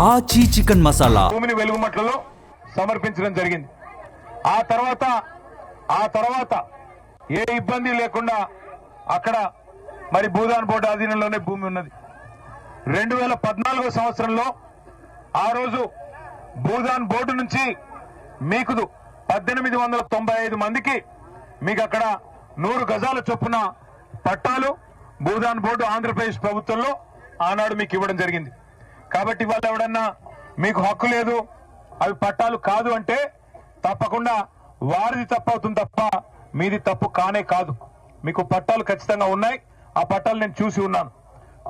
ఆచి చికెన్ మసాలా భూమిని వెలుగుమట్లలో సమర్పించడం జరిగింది. ఆ తర్వాత ఏ ఇబ్బంది లేకుండా అక్కడ మరి భూదాన్ బోర్డు ఆధీనంలోనే భూమి ఉన్నది. 2014 సంవత్సరంలో ఆ రోజు భూదాన్ బోర్డు నుంచి మీకు 1895 మందికి మీకు అక్కడ 100 గజాల చొప్పున పట్టాలు భూదాన్ బోర్డు ఆంధ్రప్రదేశ్ ప్రభుత్వంలో ఆనాడు మీకు ఇవ్వడం జరిగింది. కాబట్టి వాళ్ళు ఎవడన్నా మీకు హక్కు లేదు, అవి పట్టాలు కాదు అంటే తప్పకుండా వారిది తప్పు అవుతుంది తప్ప మీది తప్పు కానే కాదు. మీకు పట్టాలు ఖచ్చితంగా ఉన్నాయి. ఆ పట్టాలు నేను చూసి ఉన్నాను.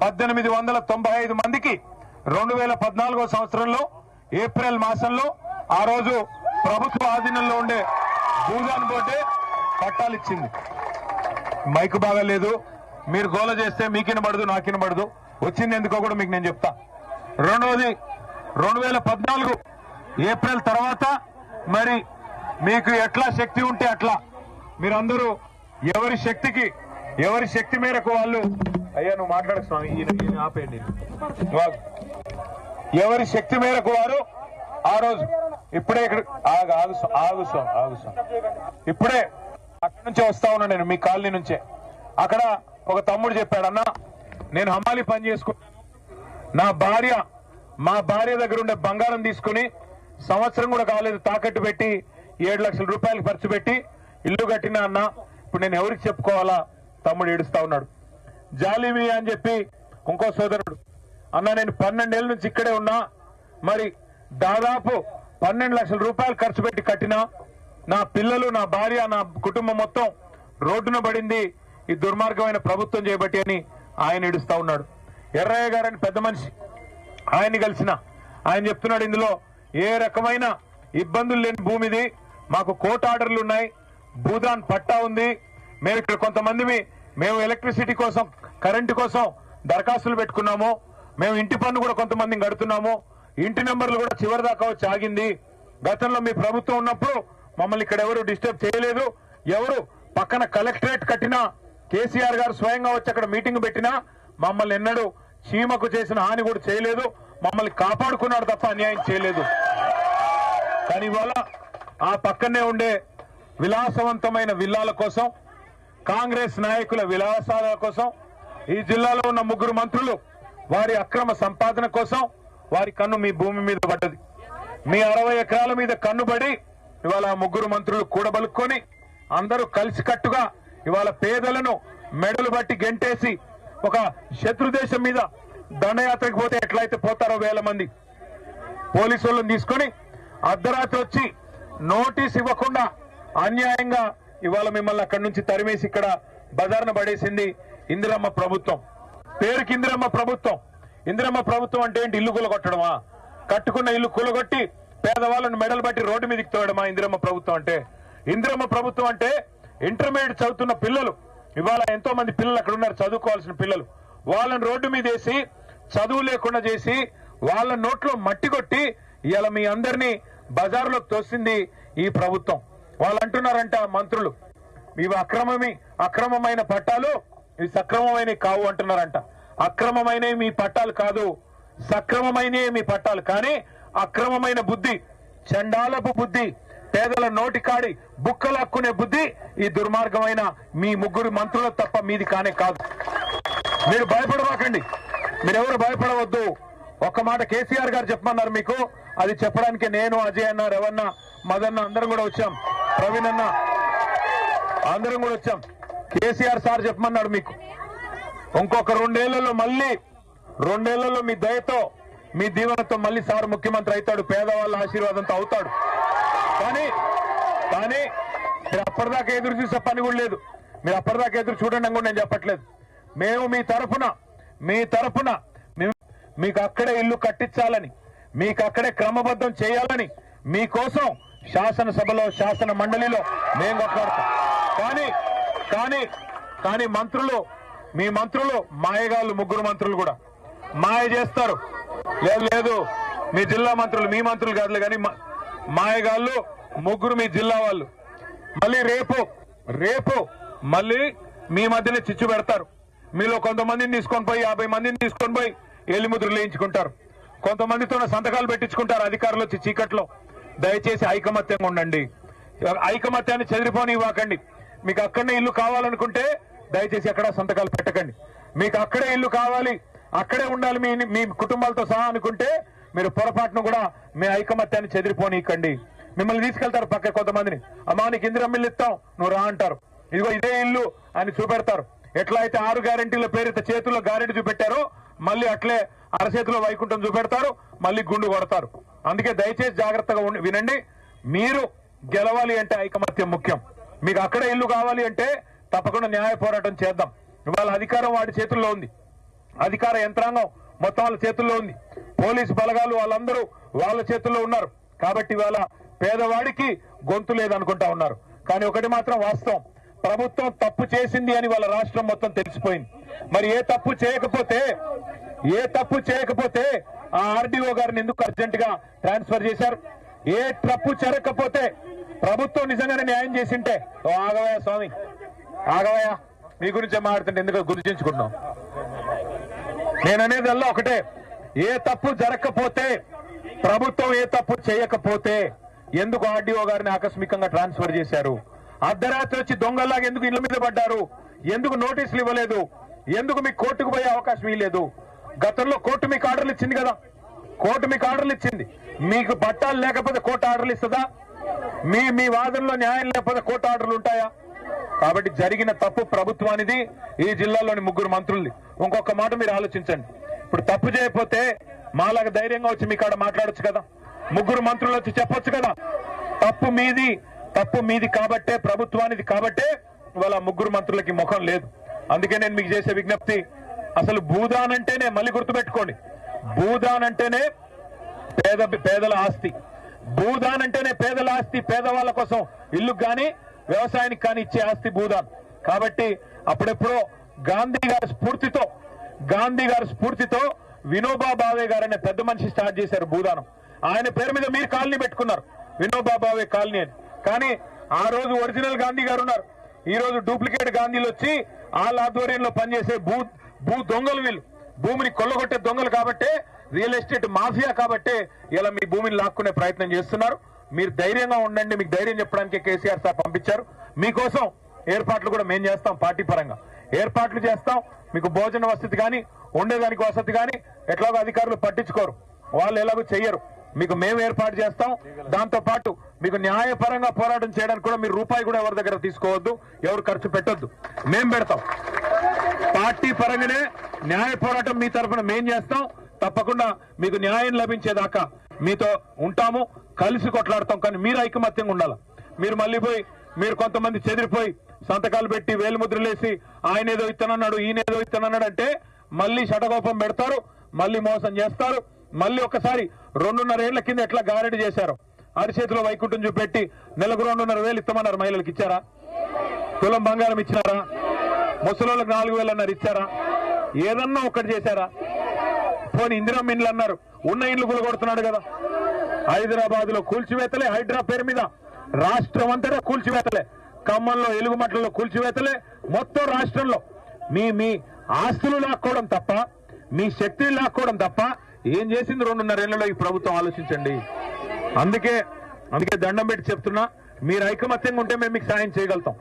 1895 మందికి 2014 సంవత్సరంలో ఏప్రిల్ మాసంలో ఆ రోజు ప్రభుత్వ ఆధీనంలో ఉండే భూదాన్ బోర్డే పట్టాలు ఇచ్చింది. మైకు బాగా లేదు, మీరు గోల చేస్తే మీకినబడదు నాకినబడదు. వచ్చింది ఎందుకో కూడా మీకు నేను చెప్తా. రెండవది 2014 ఏప్రిల్ తర్వాత మరి మీకు ఎట్లా శక్తి ఉంటే అట్లా మీరందరూ ఎవరి శక్తి మేరకు వాళ్ళు అయ్యా నువ్వు మాట్లాడు స్వామి ఈయన ఆపేయండి. ఎవరి శక్తి మేరకు వారు ఆ రోజు ఇప్పుడే ఇక్కడ ఆగు స్వామి ఇప్పుడే అక్కడి నుంచే వస్తా ఉన్నా నేను, మీ కాలనీ నుంచే. అక్కడ ఒక తమ్ముడు చెప్పాడన్నా, నేను హమాలి పని చేసుకున్నాను, మా భార్య దగ్గర ఉండే బంగారం తీసుకుని సంవత్సరం కూడా కాలేదు తాకట్టు పెట్టి 7 లక్షల రూపాయలు ఖర్చు పెట్టి ఇల్లు కట్టినా అన్న. ఇప్పుడు నేను ఎవరికి చెప్పుకోవాలా? తమ్ముడు ఏడుస్తా ఉన్నాడు. జాలిమి అని చెప్పి ఇంకో సోదరుడు అన్న, నేను 12 ఏళ్ళ నుంచి ఇక్కడే ఉన్నా, మరి దాదాపు 12 లక్షల రూపాయలు ఖర్చు పెట్టి కట్టినా, నా పిల్లలు నా భార్య నా కుటుంబం మొత్తం రోడ్డున పడింది ఈ దుర్మార్గమైన ప్రభుత్వం చేయబట్టి అని ఆయన ఏడుస్తా ఉన్నాడు. ఎర్రయ్య గారని పెద్ద మనిషి, ఆయన్ని కలిసిన ఆయన చెప్తున్నాడు, ఇందులో ఏ రకమైన ఇబ్బందులు లేని భూమిది, మాకు కోర్టు ఆర్డర్లు ఉన్నాయి, భూదాన్ పట్టా ఉంది, మేము ఇక్కడ కొంతమంది మేము ఎలక్ట్రిసిటీ కోసం కరెంటు కోసం దరఖాస్తులు పెట్టుకున్నాము, మేము ఇంటి పన్ను కూడా కొంతమంది కడుతున్నాము, ఇంటి నెంబర్లు కూడా చివరి దాకా వచ్చి ఆగింది. గతంలో మీ ప్రభుత్వం ఉన్నప్పుడు మమ్మల్ని ఇక్కడ ఎవరు డిస్టర్బ్ చేయలేదు, ఎవరు పక్కన కలెక్టరేట్ కట్టినా కేసీఆర్ గారు స్వయంగా వచ్చి అక్కడ మీటింగ్ పెట్టినా మమ్మల్ని ఎన్నడూ చీమకు చేసిన హాని కూడా చేయలేదు, మమ్మల్ని కాపాడుకున్నాడు తప్ప అన్యాయం చేయలేదు. కానీ ఇవాళ ఆ పక్కనే ఉండే విలాసవంతమైన విల్లాల కోసం, కాంగ్రెస్ నాయకుల విలాసాల కోసం, ఈ జిల్లాలో ఉన్న 3 మంత్రులు వారి అక్రమ సంపాదన కోసం వారి కన్ను మీ భూమి మీద పడ్డది. మీ 60 ఎకరాల మీద కన్నుబడి ఇవాళ 3 మంత్రులు కూడబలుక్కొని అందరూ కలిసికట్టుగా ఇవాళ పేదలను మెడలు బట్టి గెంటేసి ఒక శత్రు దేశం మీద దండయాత్రకు పోతే ఎట్లయితే పోతారో 1000 మంది పోలీసు వాళ్ళని తీసుకొని అర్ధరాత్రి వచ్చి నోటీస్ ఇవ్వకుండా అన్యాయంగా ఇవాళ మిమ్మల్ని అక్కడి నుంచి తరిమేసి ఇక్కడ బజార్ను పడేసింది ఇందిరమ్మ ప్రభుత్వం. పేరుకి ఇందిరమ్మ ప్రభుత్వం. ఇందిరమ్మ ప్రభుత్వం అంటే ఏంటి? ఇల్లు కూలగొట్టడమా? కట్టుకున్న ఇల్లు కూలగొట్టి పేదవాళ్ళను మెడలు బట్టి రోడ్డు మీదకి తోయడమా ఇందిరమ్మ ప్రభుత్వం అంటే? ఇందిరమ్మ ప్రభుత్వం అంటే ఇంటర్మీడియట్ చదువుతున్న పిల్లలు, ఇవాళ ఎంతో మంది పిల్లలు అక్కడ ఉన్నారు, చదువుకోవాల్సిన పిల్లలు, వాళ్ళని రోడ్డు మీద వేసి చదువు లేకుండా చేసి వాళ్ళ నోట్లో మట్టి కొట్టి ఇవాళ మీ అందరినీ బజార్లోకి తోసింది ఈ ప్రభుత్వం. వాళ్ళు అంటున్నారంట మంత్రులు, ఇవి అక్రమమైన పట్టాలు, ఇవి సక్రమమైన కావు అంటున్నారంట. అక్రమమైనవి మీ పట్టాలు కాదు, సక్రమమైనవి మీ పట్టాలు. కానీ అక్రమమైన బుద్ధి, చండాలపు బుద్ధి, పేదల నోటికాడి బుక్కలాక్కునే బుద్ధి ఈ దుర్మార్గమైన మీ 3 మంత్రులకు తప్ప మీది కానే కాదు. మీరు భయపడవాకండి, మీరెవరు భయపడవద్దు. ఒక్క మాట కేసీఆర్ గారు చెప్పమన్నారు మీకు, అది చెప్పడానికి నేను, అజయ్ అన్న, రవణ, మదన్న అందరం కూడా వచ్చాం, ప్రవీణ్ అన్న అందరం కూడా వచ్చాం. కేసీఆర్ సార్ చెప్పమన్నాడు మీకు, ఇంకొక 2 ఏళ్లలో మీ దయతో మీ దీవెనతో మళ్ళీ సార్ ముఖ్యమంత్రి అవుతాడు, పేదవాళ్ళ ఆశీర్వాదంతో అవుతాడు. కానీ మీరు అప్పటిదాకా ఎదురు చూసే పని కూడా లేదు. మీరు అప్పటిదాకా ఎదురు చూడండి అని కూడా నేను చెప్పట్లేదు. మేము మీ తరఫున మీకు అక్కడే ఇల్లు కట్టించాలని, మీకు అక్కడే క్రమబద్ధం చేయాలని మీకోసం శాసనసభలో శాసన మండలిలో మేము కొట్లాడతాం. కానీ మీ మంత్రులు మాయగాళ్ళు, 3 మంత్రులు కూడా మాయ చేస్తారు. లేదు మీ జిల్లా మంత్రులు, మీ మంత్రులు కాదులే కానీ మాయగాళ్ళు 3 మీ జిల్లా వాళ్ళు. మళ్ళీ రేపు మళ్ళీ మీ మధ్యనే చిచ్చు పెడతారు. మీలో కొంతమందిని తీసుకొని పోయి 50 మందిని తీసుకొని పోయి ఎలిముద్రలు వేయించుకుంటారు, కొంతమందితో సంతకాలు పెట్టించుకుంటారు అధికారులు వచ్చి చీకట్లో. దయచేసి ఐకమత్యంగా ఉండండి, ఐకమత్యాన్ని చెదిరిపోనివ్వకండి. మీకు అక్కడనే ఇల్లు కావాలనుకుంటే దయచేసి ఎక్కడ సంతకాలు పెట్టకండి. మీకు అక్కడే ఇల్లు కావాలి, అక్కడే ఉండాలి మీ కుటుంబాలతో సహా అనుకుంటే మీరు పొరపాటును కూడా మీ ఐకమత్యాన్ని చెదిరిపోనీకండి. మిమ్మల్ని తీసుకెళ్తారు పక్క కొంతమందిని, అమ్మా నీకు ఇందిరమ్మ ఇల్లు ఇస్తాం నువ్వు రా అంటారు, ఇదిగో ఇదే ఇల్లు అని చూపెడతారు. ఎట్లా అయితే 6 గ్యారెంటీల పేరుతో చేతుల్లో గ్యారెంటీ చూపెట్టారో మళ్ళీ అట్లే అరచేతిలో వైకుంఠం చూపెడతారు, మళ్ళీ గుండు కొడతారు. అందుకే దయచేసి జాగ్రత్తగా వినండి. మీరు గెలవాలి అంటే ఐకమత్యం ముఖ్యం. మీకు అక్కడే ఇల్లు కావాలి అంటే తప్పకుండా న్యాయ పోరాటం చేద్దాం. ఇవాళ అధికారం వాడి చేతుల్లో ఉంది, అధికార యంత్రాంగం మొత్తం వాళ్ళ చేతుల్లో ఉంది, పోలీసు బలగాలు వాళ్ళందరూ వాళ్ళ చేతుల్లో ఉన్నారు. కాబట్టి ఇవాళ పేదవాడికి గొంతు లేదనుకుంటా ఉన్నారు. కానీ ఒకటి మాత్రం వాస్తవం, ప్రభుత్వం తప్పు చేసింది అని వాళ్ళ రాష్ట్రం మొత్తం తెలిసిపోయింది. మరి ఏ తప్పు చేయకపోతే ఆ ఆర్డీఓ గారిని ఎందుకు అర్జెంట్ గా ట్రాన్స్ఫర్ చేశారు? ఏ తప్పు జరగకపోతే ప్రభుత్వం నిజంగానే న్యాయం చేసింటే, ఓ ఆగవయ్య స్వామి ఆగవయ్య, మీ గురించే మాట్లాడుతుంటే ఎందుకు గుర్తించుకుంటున్నాం? నేననేది అల్లా ఒకటే, ఏ తప్పు జరగకపోతే ప్రభుత్వం ఏ తప్పు చేయకపోతే ఎందుకు ఆర్డీఓ గారిని ఆకస్మికంగా ట్రాన్స్ఫర్ చేశారు? అర్ధరాత్రి వచ్చి దొంగల్లాగా ఎందుకు ఇళ్ల మీద పడ్డారు? ఎందుకు నోటీసులు ఇవ్వలేదు? ఎందుకు మీకు కోర్టుకు పోయే అవకాశం ఇవ్వలేదు? గతంలో కోర్టు మీకు ఆర్డర్లు ఇచ్చింది కదా, కోర్టు మీకు ఆర్డర్లు ఇచ్చింది. మీకు పట్టాలు లేకపోతే కోర్టు ఆర్డర్లు ఇస్తుందా? మీ వాదనలో న్యాయం లేకపోతే కోర్టు ఆర్డర్లు ఉంటాయా? కాబట్టి జరిగిన తప్పు ప్రభుత్వానిది, ఈ జిల్లాలోని 3 మంత్రులది. ఇంకొక మాట మీరు ఆలోచించండి, ఇప్పుడు తప్పు చేయకపోతే మాలాగా ధైర్యంగా వచ్చి మీ కాడ మాట్లాడొచ్చు కదా, 3 మంత్రులు వచ్చి చెప్పొచ్చు కదా, తప్పు మీది కాబట్టే, ప్రభుత్వానిది కాబట్టే ఇవాళ 3 మంత్రులకి ముఖం లేదు. అందుకే నేను మీకు చేసే విజ్ఞప్తి, అసలు భూదాన్ అంటేనే, మళ్ళీ గుర్తుపెట్టుకోండి, భూదాన్ అంటేనే పేదల ఆస్తి, భూదాన్ అంటేనే పేదల ఆస్తి, పేదవాళ్ళ కోసం ఇల్లు కానీ వ్యవసాయానికి కానీ ఇచ్చే ఆస్తి భూదాన్. కాబట్టి అప్పుడెప్పుడో గాంధీ గారి స్ఫూర్తితో వినోబా భావే గారు అనే పెద్ద మనిషి స్టార్ట్ చేశారు భూదానం. ఆయన పేరు మీద మీరు కాలనీ పెట్టుకున్నారు, వినోబా భావే కాలనీ అని. కానీ ఆ రోజు ఒరిజినల్ గాంధీ గారు ఉన్నారు, ఈ రోజు డూప్లికేట్ గాంధీలు వచ్చి వాళ్ళ ఆధ్వర్యంలో పనిచేసే భూ దొంగలు, వీళ్ళు భూమిని కొల్లగొట్టే దొంగలు కాబట్టే, రియల్ ఎస్టేట్ మాఫియా కాబట్టే ఇలా మీ భూమిని లాక్కునే ప్రయత్నం చేస్తున్నారు. మీరు ధైర్యంగా ఉండండి, మీకు ధైర్యం చెప్పడానికి కేసీఆర్ సార్ పంపించారు. మీకోసం ఏర్పాట్లు కూడా మేము చేస్తాం, పార్టీ పరంగా ఏర్పాట్లు చేస్తాం. మీకు భోజన వసతి కానీ ఉండేదానికి వసతి కానీ ఎట్లాగో అధికారులు పట్టించుకోరు, వాళ్ళు ఎలాగో చెయ్యరు, మీకు మేము ఏర్పాటు చేస్తాం. దాంతో పాటు మీకు న్యాయపరంగా పోరాటం చేయడానికి కూడా మీరు రూపాయి కూడా ఎవరి దగ్గర తీసుకోవద్దు, ఎవరు ఖర్చు పెట్టొద్దు, మేము పెడతాం. పార్టీ పరంగానే న్యాయ పోరాటం మీ తరఫున మేం చేస్తాం. తప్పకుండా మీకు న్యాయం లభించేదాకా మీతో ఉంటాము, కలిసి కొట్లాడతాం. కానీ మీరు ఐకమత్యంగా ఉండాలి. మీరు మళ్ళీ మీరు కొంతమంది చెదిరిపోయి సంతకాలు పెట్టి వేలుముద్రలేసి ఆయన ఏదో ఇత్తనన్నాడు, ఈయనేదో ఇత్తనన్నాడు అంటే మళ్ళీ శటకోపం పెడతారు, మళ్ళీ మోసం చేస్తారు. మళ్ళీ ఒకసారి 2.5 ఏళ్ల కింద ఎట్లా గ్యారెంటీ చేశారు, అరిచేతిలో వైకుంఠం చూపెట్టి నెలకు 2.5 ఇస్తామన్నారు. మహిళలకు ఇచ్చారా? తులం బంగారం ఇచ్చారా? ముసలోళ్ళకి 4,000 అన్నారు, ఇచ్చారా? ఏదన్నా ఒక్కటి చేశారా? పోనీ ఇందిరమ్మ ఇండ్లు అన్నారు, ఉన్న ఇండ్లు కూలగొడుతున్నాడు కదా. హైదరాబాద్ లో కూల్చివేతలే, హైడ్రా పేరు మీద రాష్ట్రం అంతటా కూల్చివేతలే, ఖమ్మంలో ఎలుగుమట్లలో కూల్చివేతలే, మొత్తం రాష్ట్రంలో మీ ఆస్తులు లాక్కోవడం తప్ప, మీ శక్తిని లాక్కోవడం తప్ప ఏం చేసింది 2.5 ఏళ్లలో ఈ ప్రభుత్వం? ఆలోచించండి. అందుకే దండం పెట్టి చెప్తున్నా, మీరు ఐకమత్యంగా ఉంటే మేము మీకు సాయం చేయగలుగుతాం.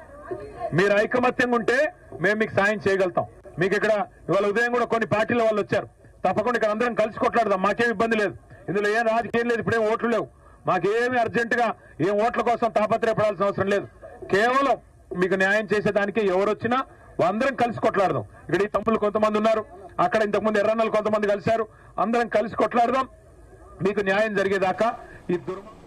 మీరు ఐకమత్యంగా ఉంటే మేము మీకు సాయం చేయగలుగుతాం. మీకు ఇక్కడ ఇవాళ ఉదయం కూడా కొన్ని పార్టీల వాళ్ళు వచ్చారు, తప్పకుండా ఇక్కడ అందరం కలిసి కొట్లాడదాం, మాకేం ఇబ్బంది లేదు. ఇందులో ఏం రాజకీయం లేదు, ఇప్పుడేం ఓట్లు లేవు, మాకేమి అర్జెంటుగా ఏం ఓట్ల కోసం తాపత్రయపడాల్సిన అవసరం లేదు. కేవలం మీకు న్యాయం చేసేదానికి ఎవరు వచ్చినా అందరం కలిసి కొట్లాడదాం. ఇక్కడ ఈ తమ్ముళ్ళు కొంతమంది ఉన్నారు, అక్కడ ఇంతకుముందు ఎర్రన్నలు కొంతమంది కలిశారు, అందరం కలిసి కొట్లాడదాం. మీకు న్యాయం జరిగేదాకా ఈ